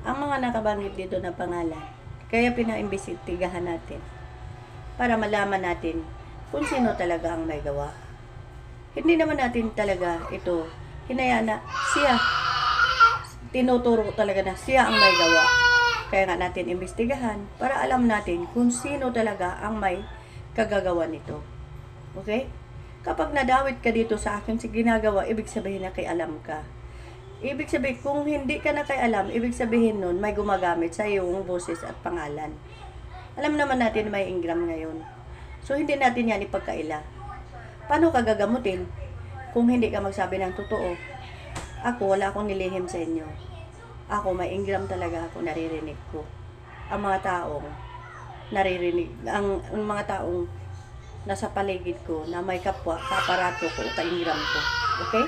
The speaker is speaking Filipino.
ang mga nakabanggit dito na pangalan. Kaya pinaimbestigahan natin para malaman natin kung sino talaga ang may gawa. Hindi naman natin talaga ito hinayaan na siya, tinuturo talaga na siya ang may gawa. Kaya nga natin imbestigahan para alam natin kung sino talaga ang may kagagawa nito. Okay? Kapag nadawit ka dito sa akin sa ginagawa, ibig sabihin na kay alam ka. Ibig sabihin, kung hindi ka na kay alam, ibig sabihin nun, may gumagamit sa iyong boses at pangalan. Alam naman natin may Ingram ngayon. So, hindi natin yan ipagkaila. Paano ka gagamutin kung hindi ka magsabi ng totoo? Ako, wala akong nilihim sa inyo. Ako, may Ingram talaga ako, naririnig ko. Ang mga taong naririnig, ang mga taong nasa paligid ko na may kapwa, kaparato ko, ka-Ingram ko. Okay?